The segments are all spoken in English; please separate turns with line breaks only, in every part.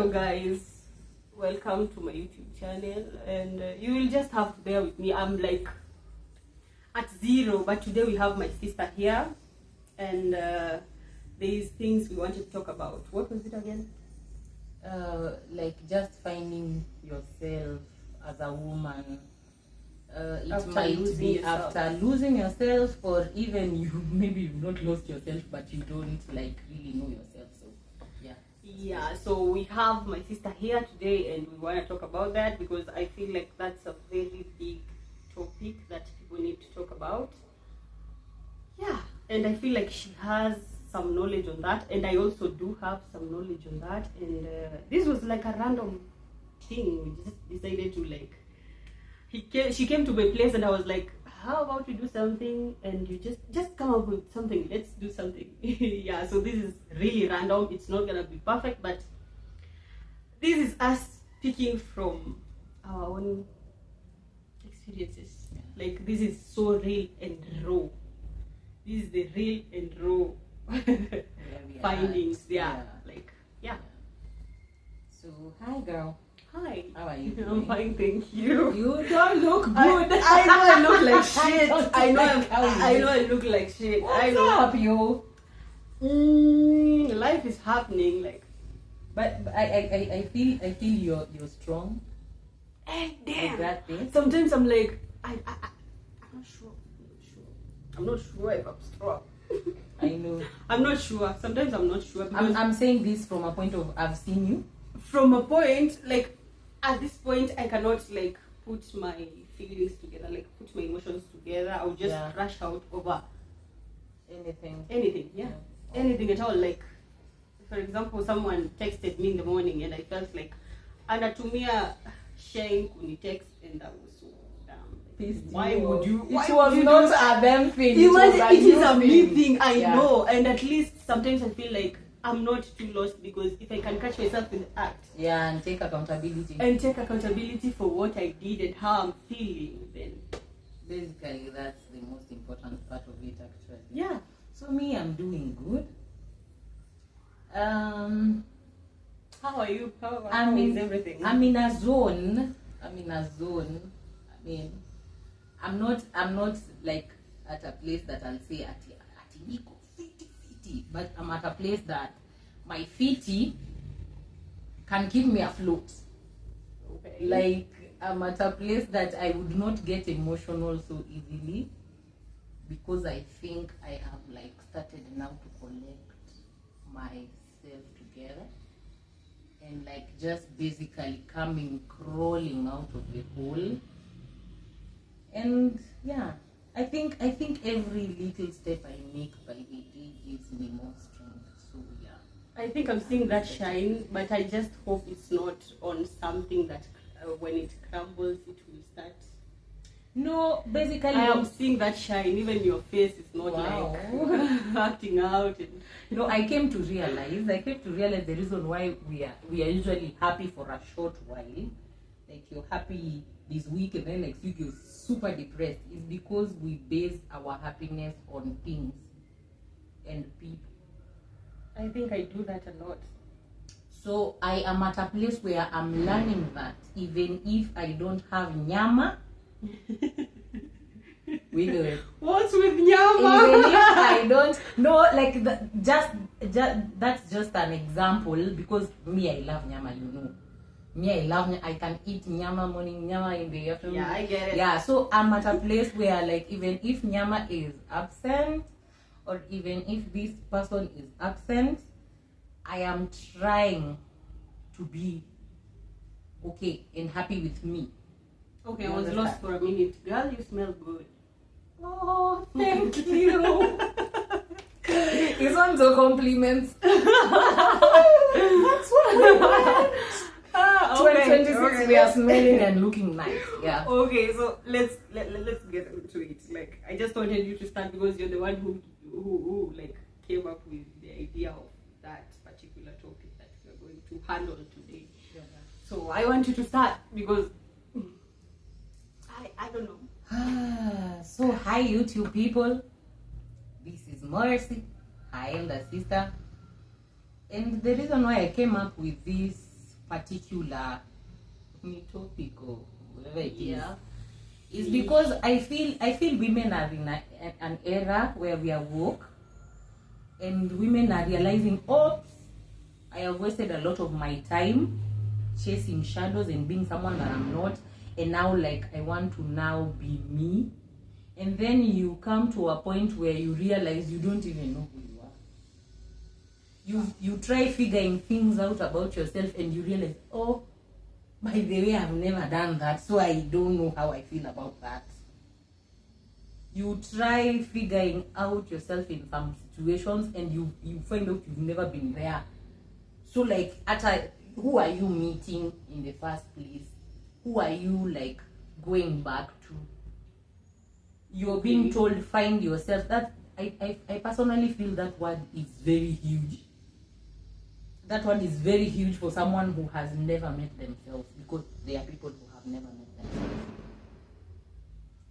Hello guys, welcome to my YouTube channel, and you will just have to bear with me. I'm like at zero, but today we have my sister here, and there's things we wanted to talk about. What was it again?
Like just finding yourself as a woman. It
After
might
losing
be
yourself.
after losing yourself, or even you maybe you've not lost yourself, but you don't like really know yourself. So
Yeah, so we have my sister here today, and we want to talk about that because I feel like that's a very big topic that people need to talk about. Yeah, and I feel like she has some knowledge on that, and I also do have some knowledge on that. And this was like a random thing. We just decided to like. She came to my place, and I was like, "How about we do something?" And you just come up with something. Let's do something. Yeah. So this is really random. It's not gonna be perfect, but this is us speaking from our own experiences. Like this is so real and raw. This is the real and raw findings. Yeah. Like yeah.
So hi, girl.
Hi.
How are you?
I'm fine, thank you.
You don't look
I
good.
know I look like shit. I know
how you
I
look.
know I look like shit.
What's
I know.
up, yo?
Life is happening. Like,
But I feel you're strong.
hey,
You
damn.
got this.
Sometimes I'm like, I'm not sure. I'm not sure if I'm strong.
I know.
I'm not sure. Sometimes I'm not sure because
I'm saying this from a point of I've seen you.
from a point, like at this point, I cannot like put my feelings together, like put my emotions together. I'll just
Yeah.
crash out over
Anything.
anything. Yeah. Anything at all. Like, for example, someone texted me in the morning, and I felt like anatumia Shane kuni text, and I was so damn.
Pissed
Why
you
would
off.
you? Why
It was
would you
not
do that?
a them thing.
Imagine it is a me
you
thing. I
Yeah.
know, and at least sometimes I feel like I'm not too lost because if I can catch myself in the act
Yeah, and take accountability.
and take accountability for what I did and how I'm feeling, then
Basically, that's the most important part of it, actually.
yeah.
So me, I'm doing good.
How are you? How is everything?
I'm in a zone. I mean, I'm not like at a place that I'll say at Nico fitty, but I'm at a place that my fitty can keep me afloat.
Okay.
Like I'm at a place that I would not get emotional so easily because I think I have like started now to collect myself together and like just basically crawling out of the hole. And yeah, I think every little step I make by the day gives me more strength. So yeah.
I think I'm seeing that shine, but I just hope it's not on something that when it crumbles, it will start.
No, basically
I am seeing that shine. Even your face is not
Wow.
like acting out. And,
You know, I came to realize the reason why we are usually happy for a short while, like you're happy this week and then next week you're super depressed, is because we base our happiness on things and people.
I think I do that a lot.
So I am at a place where I'm learning that even if I don't have nyama, we do it.
What's with
Even
nyama?
if I don't know, like just that's just an example because me, I love nyama, you know. Me, I love I can eat nyama morning, nyama in the afternoon.
Yeah, I get it.
Yeah, so I'm at a place where like even if nyama is absent or even if this person is absent, I am trying to be okay and happy with me.
Okay,
You
I was
understand?
lost for a minute. Girl, you smell good.
Oh, thank you. It's on the compliments. That's what we want. 2026, we are smelling and looking nice. Yeah.
Okay, so let's get into it. Like, I just wanted you to start because you're the one who like came up with the idea of that particular topic that we're going to handle today.
Yeah.
So I want you to start because I don't know.
So hi YouTube people. This is Mercy. I am the sister. And the reason why I came up with this particular topic or whatever it is,
Yeah.
is because I feel women are in an era where we are woke, and women are realizing, oops, I have wasted a lot of my time chasing shadows and being someone that I'm not, and now like I want to now be me. And then you come to a point where you realize you don't even know who you are. You try figuring things out about yourself and you realize, oh, by the way, I've never done that, so I don't know how I feel about that. You try figuring out yourself in some situations and you find out you've never been there. So like, who are you meeting in the first place? Who are you like going back to? You're being told find yourself. That I personally feel that word is very huge. That one is very huge for someone who has never met themselves, because there are people who have never met themselves.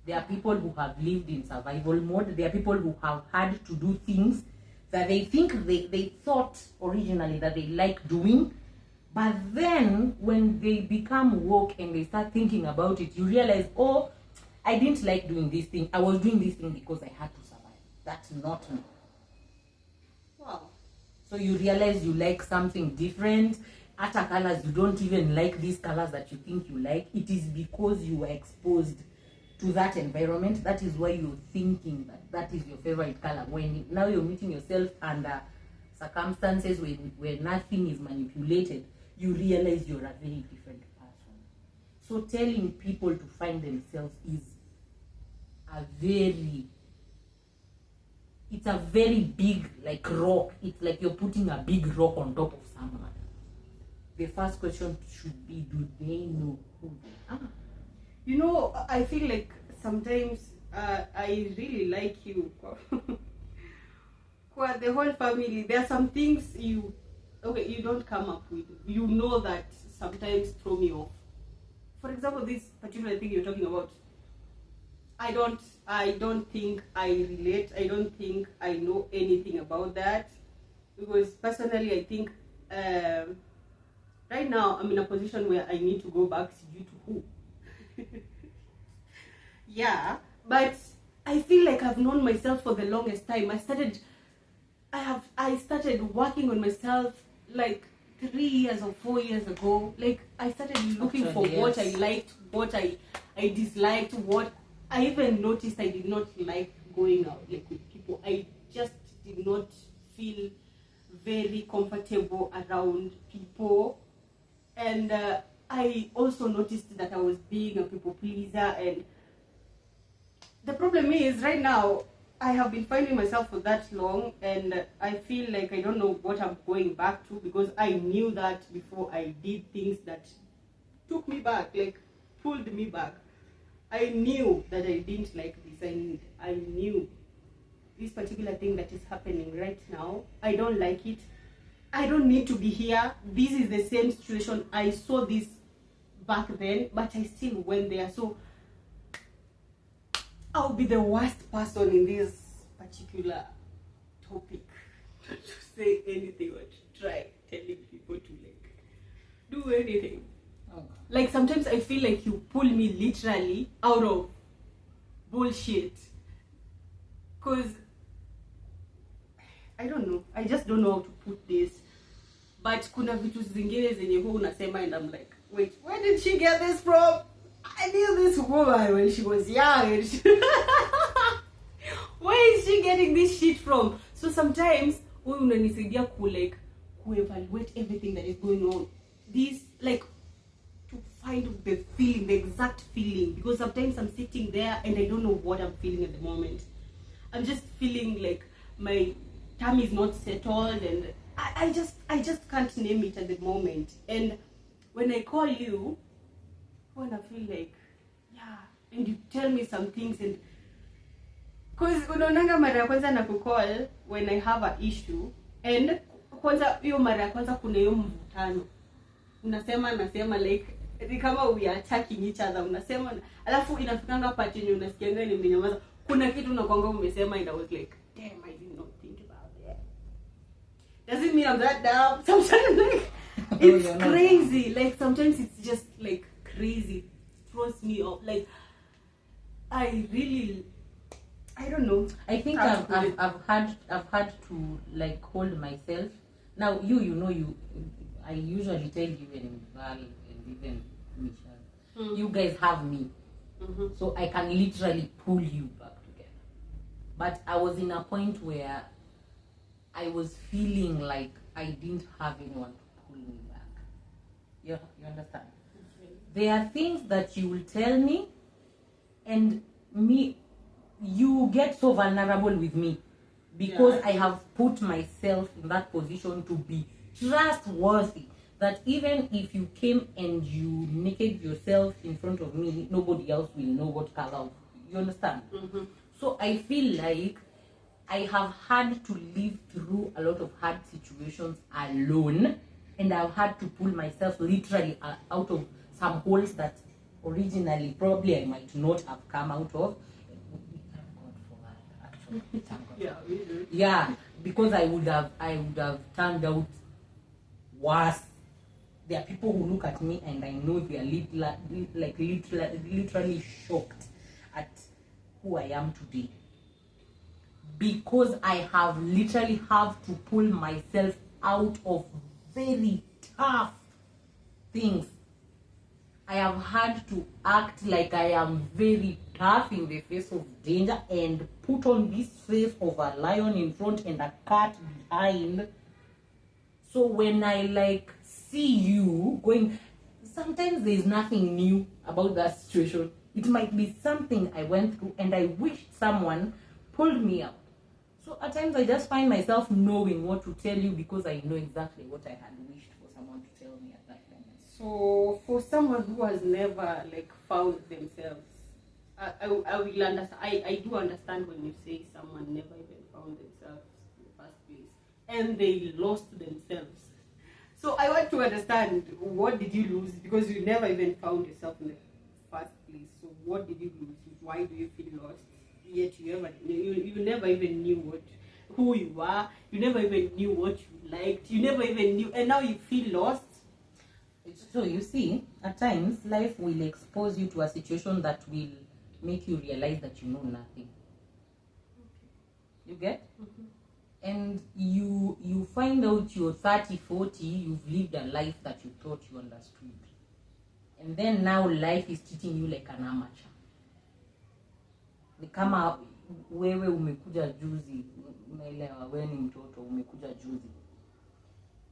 There are people who have lived in survival mode. There are people who have had to do things that they think they thought originally that they like doing. But then when they become woke and they start thinking about it, you realize, oh, I didn't like doing this thing. I was doing this thing because I had to survive. That's not me.
Wow.
So you realize you like something different. Other colors, you don't even like these colors that you think you like. It is because you were exposed to that environment. That is why you're thinking that is your favorite color. When now you're meeting yourself under circumstances where nothing is manipulated, you realize you're a very different person. So telling people to find themselves is it's a very big like rock. It's like you're putting a big rock on top of someone. The first question should be, do they know who they are?
You know, I feel like sometimes I really like you. For the whole family, there are some things you don't come up with. You know that sometimes throw me off. For example, this particular thing you're talking about, I don't think I relate. I don't think I know anything about that, because personally I think right now I'm in a position where I need to go back due to who. Yeah, but I feel like I've known myself for the longest time. I started working on myself like 3 years or 4 years ago. Like I started looking for what I liked, what I disliked, what I even noticed I did not like going out like with people. I just did not feel very comfortable around people, and I also noticed that I was being a people pleaser. And the problem is, right now I have been finding myself for that long, and I feel like I don't know what I'm going back to, because I knew that before I did things that took me back, like pulled me back. I knew that I didn't like this. I knew this particular thing that is happening right now. I don't like it. I don't need to be here. This is the same situation. I saw this back then, but I still went there. So I'll be the worst person in this particular topic to say anything or to try telling people to like do anything.
Oh.
Like sometimes I feel like you pull me literally out of bullshit, because I don't know, I just don't know how to put this, but kuna vitu zingine zenye huwa unasema and I'm like, wait, where did she get this from? I knew this woman when she was young. And where is she getting this shit from? So sometimes wewe unanisaidia ku evaluate everything that is going on. This like to find the feeling, the exact feeling, because sometimes I'm sitting there and I don't know what I'm feeling at the moment. I'm just feeling like my tummy is not settled, and I just can't name it at the moment. And when I call you, when I feel like, yeah, and you tell me some things, and because unaonanga mara ya kwanza na kukall when I have an issue, and kwanza hiyo mara ya kwanza kuna hiyo mvutano, nasema like ni kama we are attacking each other, unasema alafu inafikanga part yenye unasikianga nimenyamaza, kuna kitu unakwanga umesema, and I was like, damn, I did not think about that. Doesn't mean I'm that dumb. Sometimes like
No,
It's
you're not.
crazy. Like sometimes it's just like crazy. It throws me off. Like I really, I don't know.
I think
how to put it.
I've had to like hold myself. Now you know you. I usually tell you and Val and even Michelle, you guys have me, so I can literally pull you back together. But I was in a point where I was feeling like I didn't have anyone to pull me back. You understand? There are things that you will tell me, and me, you get so vulnerable with me because
Yeah.
I have put myself in that position to be trustworthy. That even if you came and you naked yourself in front of me, nobody else will know what color. You understand? So I feel like I have had to live through a lot of hard situations alone, and I've had to pull myself literally out of some holes that originally probably I might not have come out of. We thank God for that, actually. Thank God.
Yeah, we do.
Yeah, because I would have turned out worse. There are people who look at me and I know they are literally shocked at who I am today. Because I have literally have to pull myself out of very tough things. I have had to act like I am very tough in the face of danger and put on this face of a lion in front and a cat behind. So when I like see you going, sometimes there's nothing new about that situation. It might be something I went through and I wish someone pulled me out. So at times I just find myself knowing what to tell you because I know exactly what I had wished for someone to tell me at that moment.
So for someone who has never like found themselves, I will understand. I do understand when you say someone never even found themselves in the first place and they lost themselves. So I want to understand, what did you lose? Because you never even found yourself in the first place. So what did you lose? Why do you feel lost? Yet you never even knew who you were. You never even knew what you liked. You never even knew, and now you feel lost.
So you see, at times life will expose you to a situation that will make you realize that you know nothing. You get? And you find out you're 30, 40, you've lived a life that you thought you understood. And then now life is treating you like an amateur. Ni kama wewe umekuja juzi, unaelewa, wewe ni mtoto umekuja juzi.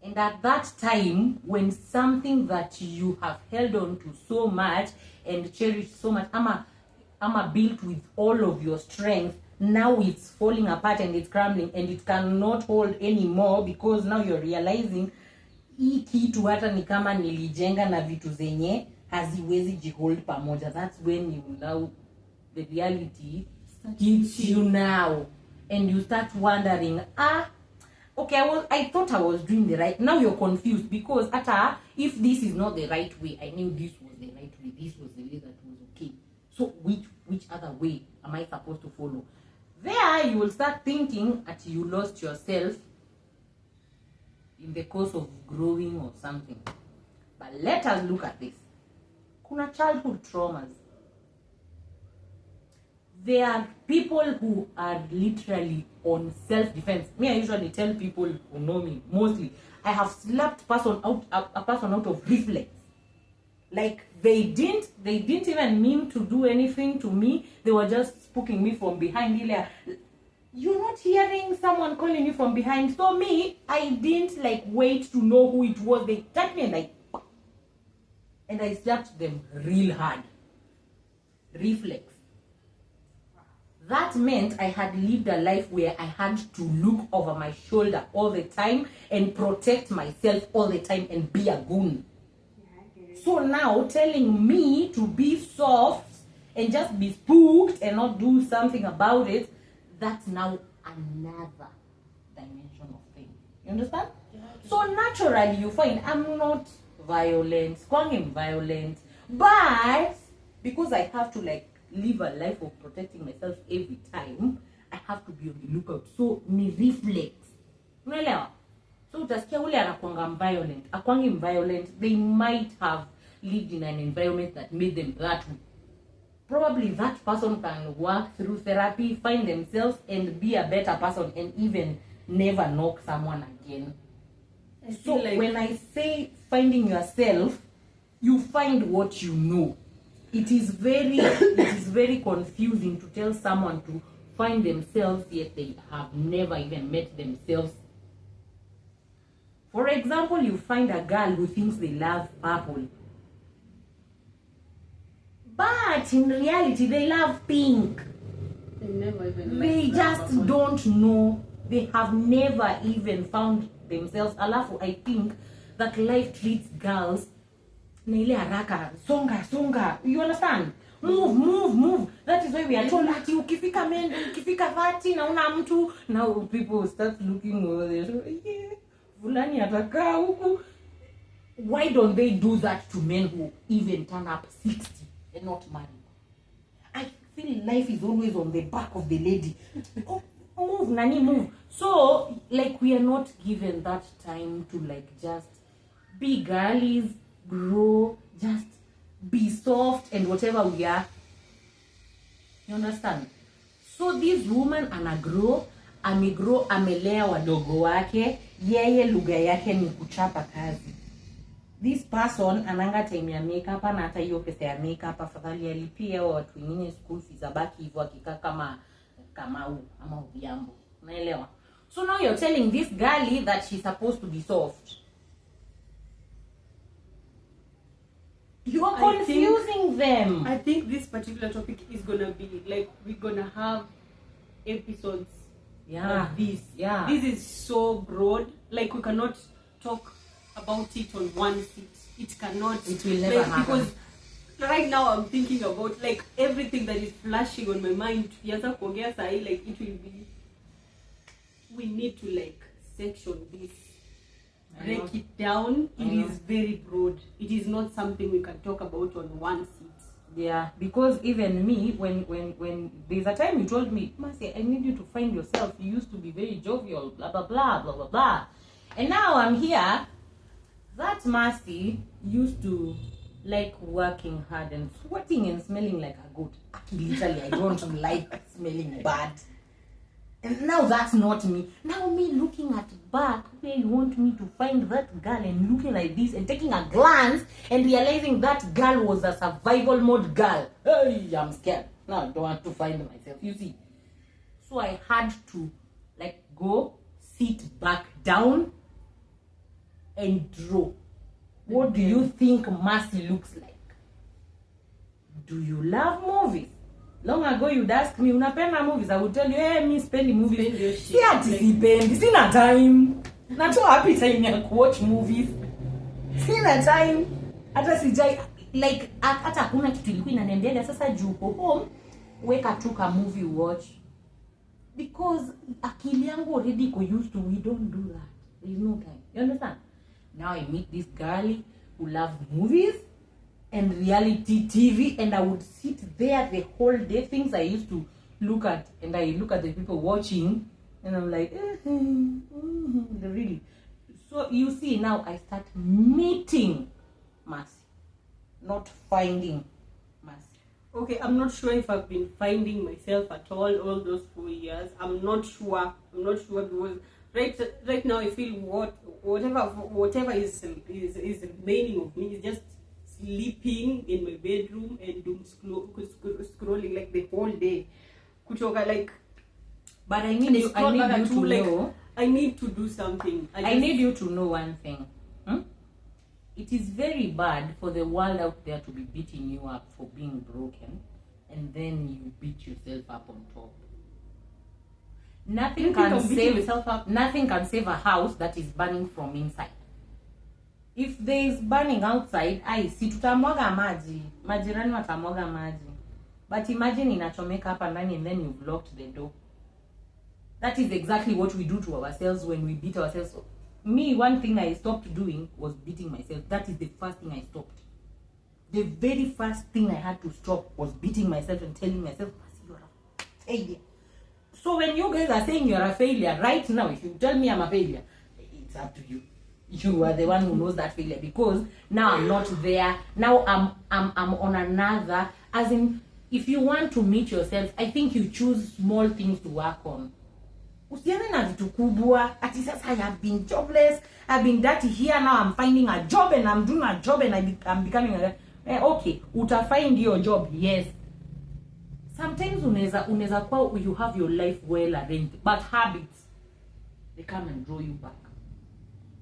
And at that time, when something that you have held on to so much and cherished so much, ama built with all of your strength, now it's falling apart and it's crumbling and it cannot hold anymore because now you're realizing hii kitu hata ni kama nilijenga na vitu zenye haziwezi jihold pamoja. That's when you now, the reality hits you now and you start wondering, okay, I thought I was doing the right. Now you're confused because if this is not the right way, I knew this was the right way. This was the way that was okay. So which other way am I supposed to follow? There you will start thinking that you lost yourself in the course of growing or something. But let us look at this. Kuna childhood traumas. There are people who are literally on self-defense. Me, I usually tell people who know me, mostly, I have slapped a person out of reflex. Like they didn't even mean to do anything to me. They were just spooking me from behind. You're not hearing someone calling you from behind. So me, I didn't like wait to know who it was. They tapped me and I slapped them real hard. Reflex. That meant I had lived a life where I had to look over my shoulder all the time and protect myself all the time and be a goon. So now telling me to be soft and just be spooked and not do something about it, that's now another dimension of pain. You understand? Yeah, so naturally you find I'm not violent, I'm violent, but because I have to like live a life of protecting myself every time, I have to be on the lookout. So ni reflex. Unaelewa? So So utasikia ule anakuanga violent, akwangi violent, they might have lived in an environment that made them that way. Probably that person can work through therapy, find themselves, and be a better person, and even never knock someone again. So
like,
when I say finding yourself, you find what you know. It is very confusing to tell someone to find themselves, yet they have never even met themselves. For example, you find a girl who thinks they love purple, but in reality they love pink.
they never even
They
met that
just
person.
don't know. They have never even found themselves. Alafu, I think that life treats girls na ile haraka, songa, you understand? Move. That is why we are told ati ukifika 30 na una mtu, now people start looking over there. So, yeah, fulani atakaa huku. Why don't they do that to men who even turn up 60 and not married? I feel life is always on the back of the lady. Oh, move. So, like, we are not given that time to, like, just be girlies, grow, just be soft and whatever we are. You understand? So this woman amegrow, amelea wadogo wake, yeye lugha yake ni kuchapa kazi. This person ananga time ya makeup, na hata hiyo pesa ya makeup afadhali alipia watu wengine school fees, abaki hivyo akikaa kama ama uviambo. Unaelewa? So now you're telling this girl that she's supposed to be soft. You are confusing them.
I think this particular topic is gonna be like, we're gonna have episodes of this.
Yeah.
This is so broad. Like, we cannot talk about it on one seat. It cannot.
It will never happen.
Because right now I'm thinking about, like, everything that is flashing on my mind. Like, it will be. We need to, like, section this. Break it down. It is very broad. It is not something we can talk about on one seat.
Yeah, because even me, when there's a time you told me, Mercy, I need you to find yourself. You used to be very jovial, blah blah blah blah blah blah, and now I'm here. That Mercy used to like working hard and sweating and smelling like a goat. Literally, I don't like smelling bad. And now that's not me. Now me looking at back where you want me to find that girl and looking like this and taking a glance and realizing that girl was a survival mode girl. Hey, I'm scared. Now I don't want to find myself. You see? So I had to like go, sit back down and draw. What do you think Mercy looks like? Do you love movies? Long ago you'd ask me, unapenda movies? I would tell you, hey, me spendi movies. Si ati sipendi, sina time. Natoa happy time ya watch movies. Sina time. Hata sijai, like, hata hakuna kitu ilikuwa inaniambiaga sasa juu uko home, weka tu ka movie watch. Because akili yangu already iko used to, we don't do that. There is no time. You understand? Now I meet this girl who loves movies and reality TV, and I would sit there the whole day. Things I used to look at, and I look at the people watching, and I'm like, really. So you see, now I start meeting Mercy, not finding Mercy.
Okay, I'm not sure if I've been finding myself at all those 4 years. I'm not sure because right now I feel whatever is remaining of me is just sleeping in my bedroom and doom scrolling like the whole day. Kutoka like,
but I need you to know.
I need to do something.
I need you to know one thing. It is very bad for the world out there to be beating you up for being broken, and then you beat yourself up on top. Nothing can save a house that is burning from inside. If there is burning outside, si tutamwaga maji. Majirani watamwaga maji. But imagine inachomeka hapa ndani and then you've locked the door. That is exactly what we do to ourselves when we beat ourselves. Me, one thing I stopped doing was beating myself. That is the first thing I stopped. The very first thing I had to stop was beating myself and telling myself, you're a failure. So when you guys are saying you're a failure right now, if you tell me I'm a failure, it's up to you. You are the one who knows that failure, because now I'm not there. Now I'm on another. As in, if you want to meet yourself, I think you choose small things to work on. Usiane na vitu kubwa. Ati sasa I have been jobless, I've been dirty here, now I'm finding a job and I'm doing a job and I'm becoming a okay, find your job, yes. Sometimes unaweza kwa you have your life well arranged, but habits, they come and draw you back.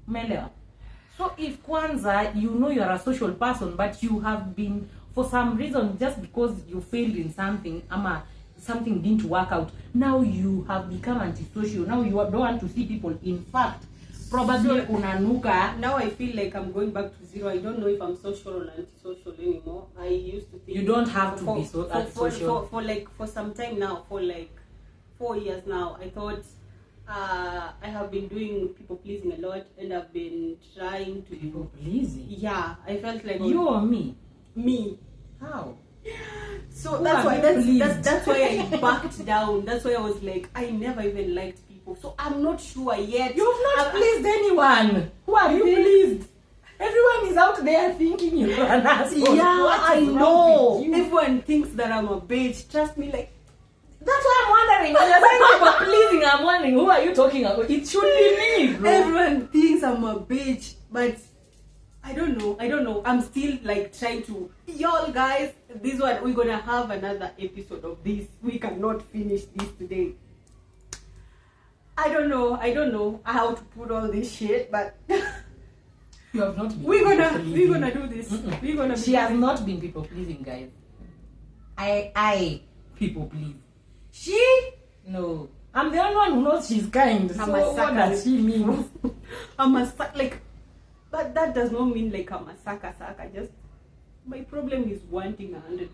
Umeelewa? So if kwanza you know you are a social person, but you have been, for some reason, just because you failed in something, something didn't work out, now you have become antisocial. Now you don't want to see people. In fact, probably unanuka.
Now I feel like I'm going back to zero. I don't know if I'm social or antisocial anymore. I used to think
you don't have to be so antisocial.
For some time now, for like 4 years now, I thought I have been doing people pleasing a lot, and I've been trying to
people pleasing.
Yeah, I felt like
you or me.
How? So that's why I backed down. That's why I was like, I never even liked people. So I'm not sure yet.
You've not pleased anyone. Who are you pleased? Everyone is out there thinking you're an asshole.
Yeah, I know. Everyone thinks that I'm a bitch. Trust me, like.
That's why I'm wondering. When you're saying people pleasing, I'm wondering, who are you talking about? It should be me, bro.
Everyone thinks I'm a bitch, but I don't know. I'm still like trying to. Y'all guys, this one, we're gonna have another episode of this. We cannot finish this today. I don't know how to put all this shit, but
you have not been.
We're gonna do this. We're gonna.
She has not been people pleasing, guys. I people please. She? No. I'm the only one who knows she's kind.
I'm
so
a sucker.
What does she mean?
I'm a sucker, like, but that does not mean like I'm a sucker. Just my problem is wanting 100%, and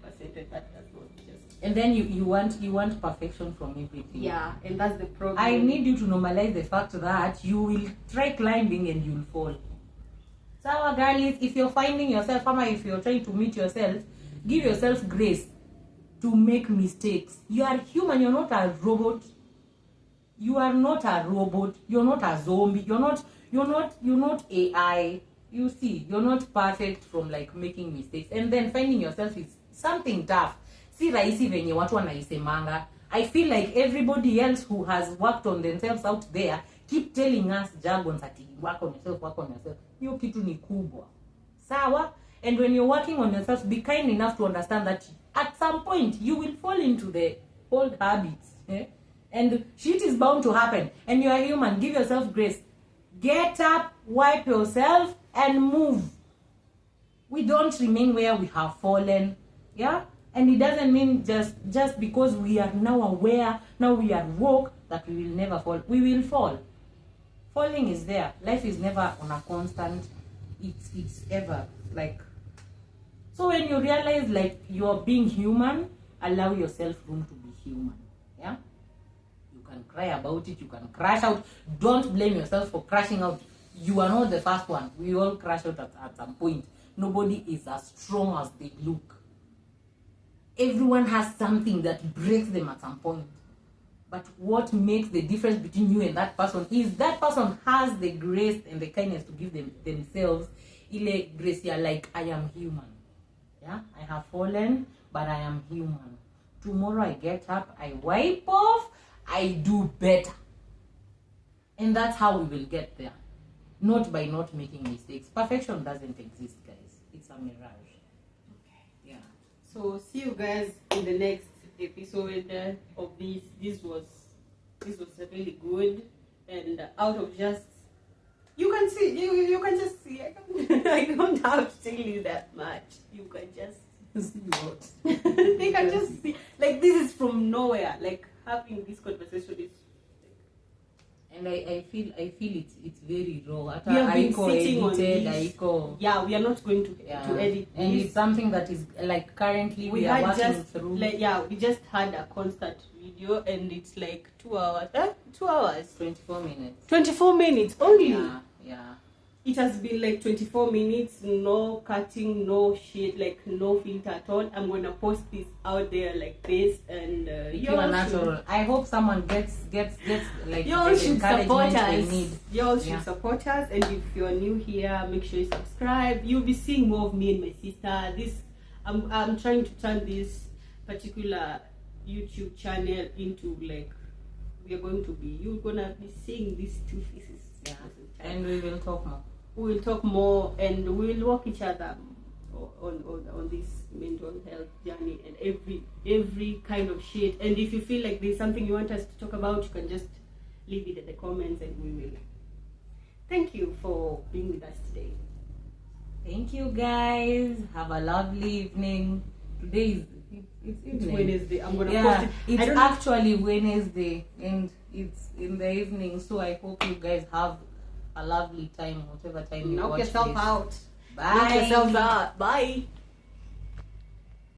that does not just.
And then you want perfection from everything.
Yeah, and that's the problem.
I need you to normalize the fact that you will try climbing and you'll fall. So, girlies, if you're finding yourself, if you're trying to meet yourself, give yourself grace to make mistakes. You are human. You're not a robot. You are not a robot. You're not a zombie. You're not AI. You see, you're not perfect from like making mistakes. And then finding yourself is something tough. Si rahisi venye watu wanaisemanga. I feel like everybody else who has worked on themselves out there keep telling us jargons ati work on yourself. Hiyo kitu ni kubwa. Sawa? And when you're working on yourself, be kind enough to understand that at some point you will fall into the old habits. And shit is bound to happen. And you are human. Give yourself grace. Get up, wipe yourself, and move. We don't remain where we have fallen. Yeah? And it doesn't mean just because we are now aware, now we are woke, that we will never fall. We will fall. Falling is there. Life is never on a constant. It's ever like. So when you realize like you're being human, allow yourself room to be human. Yeah? You can cry about it, you can crash out. Don't blame yourself for crashing out. You are not the first one. We all crash out at some point. Nobody is as strong as they look. Everyone has something that breaks them at some point. But what makes the difference between you and that person is that person has the grace and the kindness to give themselves ile grace, like, I am human. Yeah, I have fallen, but I am human. Tomorrow I get up, I wipe off, I do better. And that's how we will get there. Not by not making mistakes. Perfection doesn't exist, guys. It's a mirage.
Okay.
Yeah.
So see you guys in the next episode of this. This was really good, and out of just you can see you can just see. I don't have to tell you that much. You can just
see what
they can just see. Like, this is from nowhere. Like, having this conversation is.
And I feel it's very raw.
We have been sitting on
edited,
this. Yeah, we are not going to edit.
And
this.
It's something that is like currently we are working through.
We just had a concert video, and it's like 2 hours. 2 hours.
24 minutes.
24 minutes only.
Yeah.
it has been like 24 minutes, no cutting, no shit, like no filter at all. I'm gonna post this out there like this, and
You are natural. I hope someone gets like
y'all
the
should support
encouragement they
us.
need.
Y'all should
Yeah.
support us, and if you're new here, make sure you subscribe. You'll be seeing more of me and my sister. I'm trying to turn this particular YouTube channel into like you're gonna be seeing these two faces.
Yeah. And we will talk more.
We will talk more, and we will walk each other on this mental health journey and every kind of shit. And if you feel like there's something you want us to talk about, you can just leave it in the comments, and we will. Thank you for being with us today.
Thank you guys. Have a lovely evening. Today is it's
It's
evening.
Wednesday. I'm gonna
Yeah,
post it.
it's
I don't know.
actually Wednesday and it's in the evening. So I hope you guys have a lovely time, whatever time you
Knock
watch
yourself
this.
out.
Bye.
Knock yourselves out. Bye.